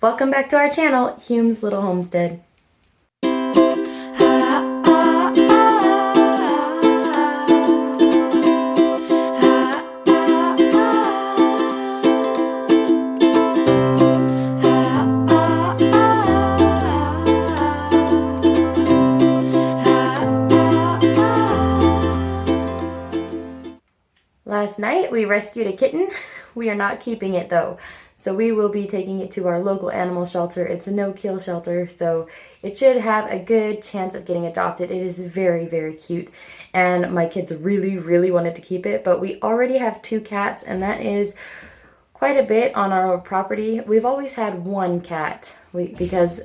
Welcome back to our channel, Hume's Little Homestead. Last night we rescued a kitten. We are not keeping it though. So we will be taking it to our local animal shelter. It's a no-kill shelter, so it should have a good chance of getting adopted. It is very, very cute. And my kids really, really wanted to keep it, but we already have 2 cats, and that is quite a bit on our property. We've always had 1 cat because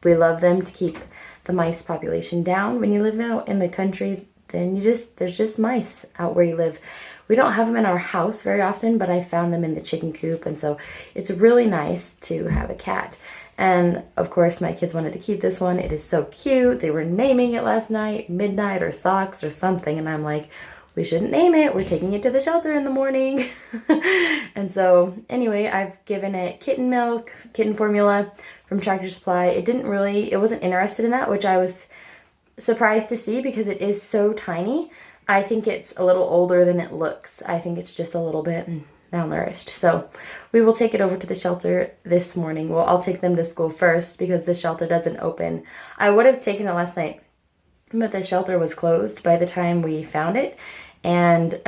we love them to keep the mice population down. When you live out in the country, then there's just mice out where you live. We don't have them in our house very often, but I found them in the chicken coop, and so it's really nice to have a cat. And of course, my kids wanted to keep this one. It is so cute. They were naming it last night, Midnight or Socks or something, and I'm like, we shouldn't name it. We're taking it to the shelter in the morning. And so anyway, I've given it kitten milk, kitten formula from Tractor Supply. It wasn't interested in that, which I was surprised to see because it is so tiny. I think it's a little older than it looks. I think it's just a little bit malnourished. So we will take it over to the shelter this morning. Well, I'll take them to school first because the shelter doesn't open. I would have taken it last night, but the shelter was closed by the time we found it. And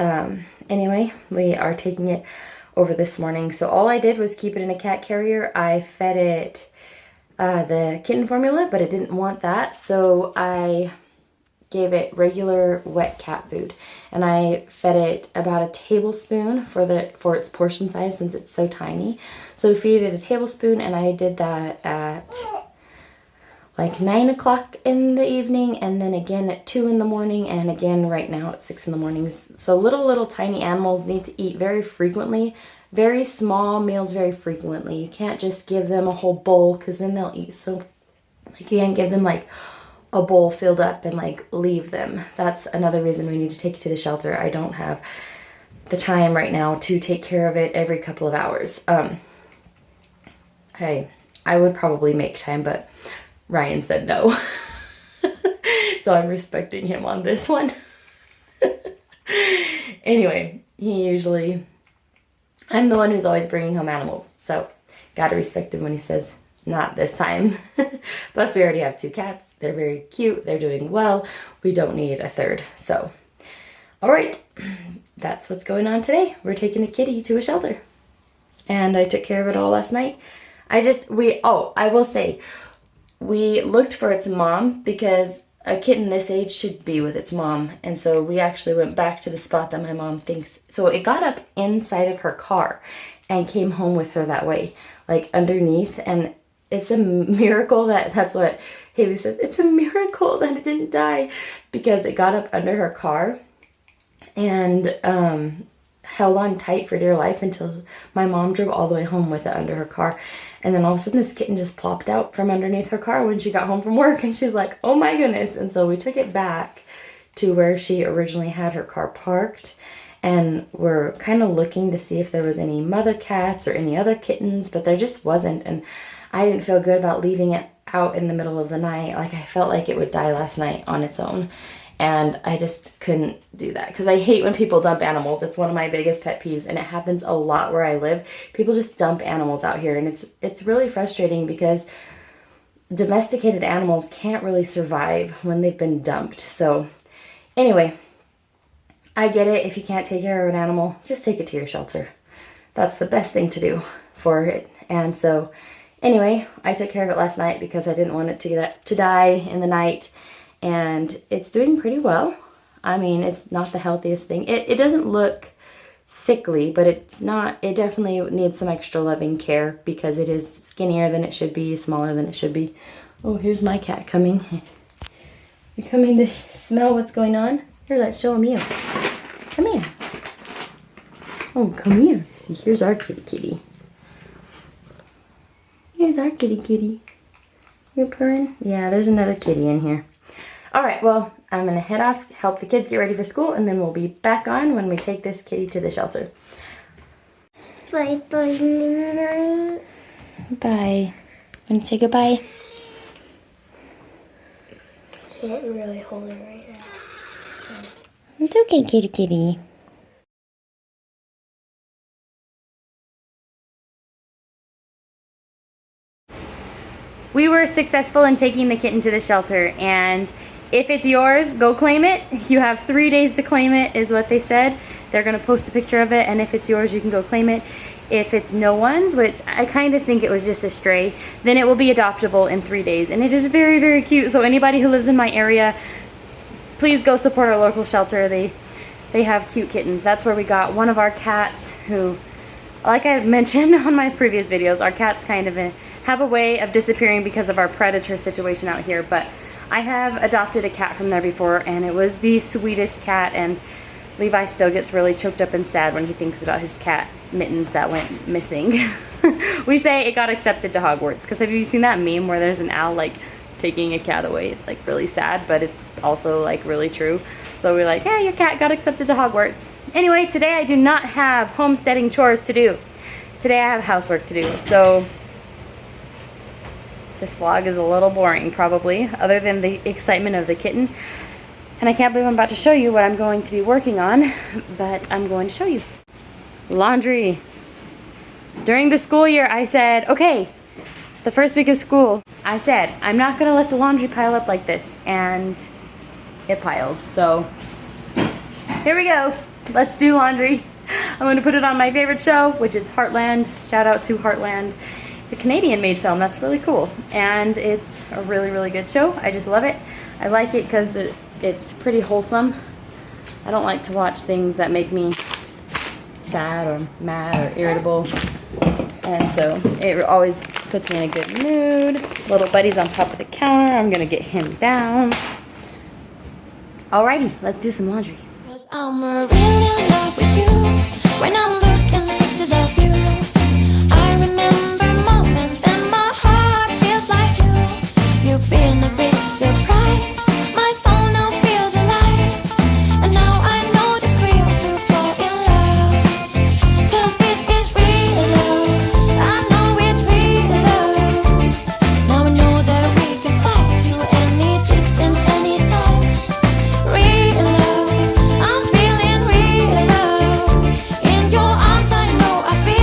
anyway, we are taking it over this morning. So all I did was keep it in a cat carrier. I fed it the kitten formula, but it didn't want that. So I gave it regular wet cat food, and I fed it about a tablespoon for its portion size since it's so tiny. So we feed it a tablespoon, and I did that at like 9 o'clock in the evening, and then again at 2 in the morning, and again right now at 6 in the morning. So little tiny animals need to eat very frequently, very small meals very frequently. You can't just give them a whole bowl because then they'll eat so, like, you can't give them like a bowl filled up and like leave them. That's another reason we need to take it to the shelter. I don't have the time right now to take care of it every couple of hours. I would probably make time, but Ryan said no. So I'm respecting him on this one. Anyway, I'm the one who's always bringing home animals, so gotta respect him when he says not this time. Plus we already have 2 cats. They're very cute. They're doing well. We don't need a 3rd. So, all right, that's what's going on today. We're taking a kitty to a shelter, and I took care of it all last night. I will say, we looked for its mom because a kitten this age should be with its mom. And so we actually went back to the spot that my mom thinks. So it got up inside of her car and came home with her that way, like underneath. And it's a miracle that's what Haley says. It's a miracle that it didn't die because it got up under her car and held on tight for dear life until my mom drove all the way home with it under her car. And then all of a sudden this kitten just plopped out from underneath her car when she got home from work, and she's like, oh my goodness. And so we took it back to where she originally had her car parked, and we're kind of looking to see if there was any mother cats or any other kittens, but there just wasn't. And I didn't feel good about leaving it out in the middle of the night. Like, I felt like it would die last night on its own. And I just couldn't do that because I hate when people dump animals. It's one of my biggest pet peeves, and it happens a lot where I live. People just dump animals out here, and it's really frustrating because domesticated animals can't really survive when they've been dumped. So anyway, I get it. If you can't take care of an animal, just take it to your shelter. That's the best thing to do for it. And so anyway, I took care of it last night because I didn't want it to die in the night. And it's doing pretty well. I mean, it's not the healthiest thing. It doesn't look sickly, but it definitely needs some extra loving care because it is skinnier than it should be, smaller than it should be. Oh, here's my cat coming. You're coming to smell what's going on? Here, let's show him you. Come here. Oh, come here. See, here's our kitty. Here's our kitty. You're purring? Yeah, there's another kitty in here. All right, well, I'm going to head off, help the kids get ready for school, and then we'll be back on when we take this kitty to the shelter. Bye-bye, night. Bye. Want to say goodbye? Can't really hold it right now. So. It's okay, kitty kitty. We were successful in taking the kitten to the shelter, and if it's yours, go claim it. You have 3 days to claim it, is what they said. They're gonna post a picture of it, and if it's yours, you can go claim it. If it's no one's, which I kind of think it was just a stray, then it will be adoptable in 3 days. And it is very, very cute. So anybody who lives in my area, please go support our local shelter. They have cute kittens. That's where we got one of our cats who, like I mentioned on my previous videos, our cats kind of have a way of disappearing because of our predator situation out here. But I have adopted a cat from there before, and it was the sweetest cat, and Levi still gets really choked up and sad when he thinks about his cat Mittens that went missing. We say it got accepted to Hogwarts, because have you seen that meme where there's an owl like taking a cat away? It's like really sad, but it's also like really true. So we're like, hey, your cat got accepted to Hogwarts. Anyway, today I do not have homesteading chores to do. Today I have housework to do, so this vlog is a little boring probably, other than the excitement of the kitten. And I can't believe I'm about to show you what I'm going to be working on, but I'm going to show you. Laundry. During the school year, I said, okay, the first week of school, I said, I'm not gonna let the laundry pile up like this, and it piled, so here we go. Let's do laundry. I'm gonna put it on my favorite show, which is Heartland. Shout out to Heartland. It's a Canadian-made film. That's really cool, and it's a really, really good show. I just love it. I like it because it's pretty wholesome. I don't like to watch things that make me sad or mad or irritable, and so it always puts me in a good mood. Little buddy's on top of the counter. I'm gonna get him down. Alrighty, let's do some laundry. 'Cause I'm really in love with you. When I'm looking at pictures of you, I remember moments and my heart feels like you. You've been a big surprise. My soul now feels alive, and now I know the thrill to fall in love. 'Cause this is real love. I know it's real love. Now I know that we can fly to any distance, anytime. Real love, I'm feeling real love. In your arms I know I feel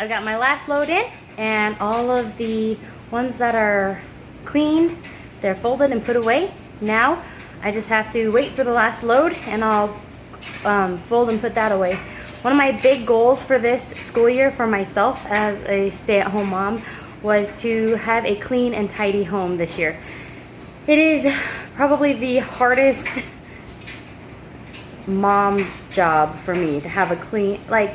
got my last load in, and all of the ones that are clean, they're folded and put away. Now I just have to wait for the last load, and I'll fold and put that away. One of my big goals for this school year for myself as a stay-at-home mom was to have a clean and tidy home this year. It is probably the hardest mom job for me to have a clean, like,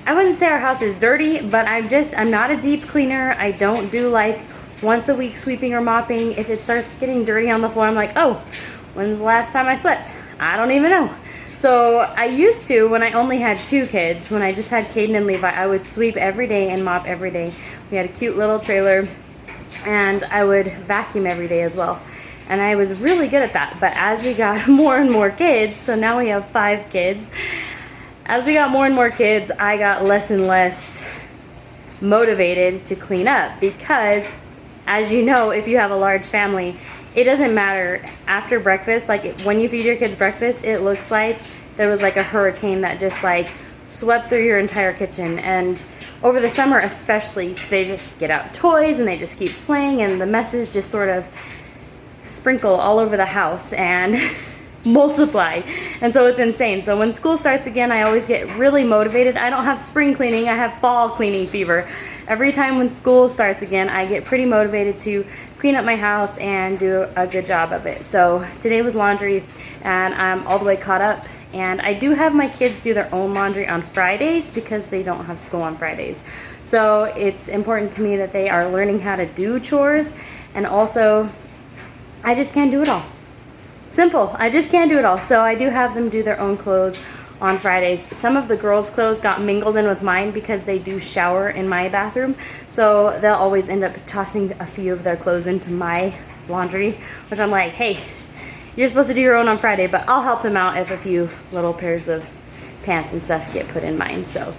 I wouldn't say our house is dirty, but I'm not a deep cleaner. I don't do like once a week sweeping or mopping. If it starts getting dirty on the floor, I'm like, oh, when's the last time I swept? I don't even know. So I used to, when I only had 2 kids, when I just had Ktten and Levi, I would sweep every day and mop every day. We had a cute little trailer, and I would vacuum every day as well. And I was really good at that. But as we got more and more kids, so now we have 5 kids, as we got more and more kids, I got less and less motivated to clean up, because as you know, if you have a large family, it doesn't matter after breakfast, like when you feed your kids breakfast, it looks like there was like a hurricane that just like swept through your entire kitchen. And over the summer especially, they just get out toys and they just keep playing, and the messes just sort of sprinkle all over the house and multiply, and so it's insane. So when school starts again, I always get really motivated. I don't have spring cleaning, I have fall cleaning fever. Every time when school starts again, I get pretty motivated to clean up my house and do a good job of it. So today was laundry, and I'm all the way caught up. And I do have my kids do their own laundry on Fridays because they don't have school on Fridays. So it's important to me that they are learning how to do chores, and also I just can't do it all. Simple. I just can't do it all. So I do have them do their own clothes on Fridays. Some of the girls' clothes got mingled in with mine because they do shower in my bathroom. So they'll always end up tossing a few of their clothes into my laundry, which I'm like, hey, you're supposed to do your own on Friday, but I'll help them out if a few little pairs of pants and stuff get put in mine. So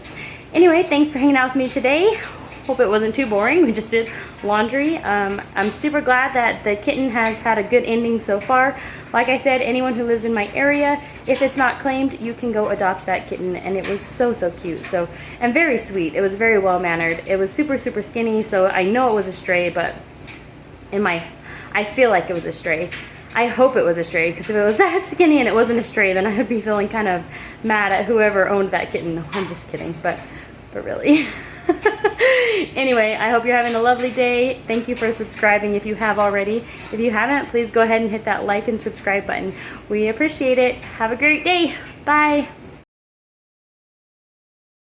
anyway, thanks for hanging out with me today. Hope it wasn't too boring. We just did laundry. I'm super glad that the kitten has had a good ending so far. Like I said, anyone who lives in my area, if it's not claimed, you can go adopt that kitten. And it was so cute. So, and very sweet. It was very well mannered. It was super skinny, so I know it was a stray, but I feel like it was a stray. I hope it was a stray, because if it was that skinny and it wasn't a stray, then I would be feeling kind of mad at whoever owned that kitten. No, I'm just kidding, but really. Anyway, I hope you're having a lovely day. Thank you for subscribing if you have already. If you haven't, please go ahead and hit that like and subscribe button. We appreciate it. Have a great day. Bye.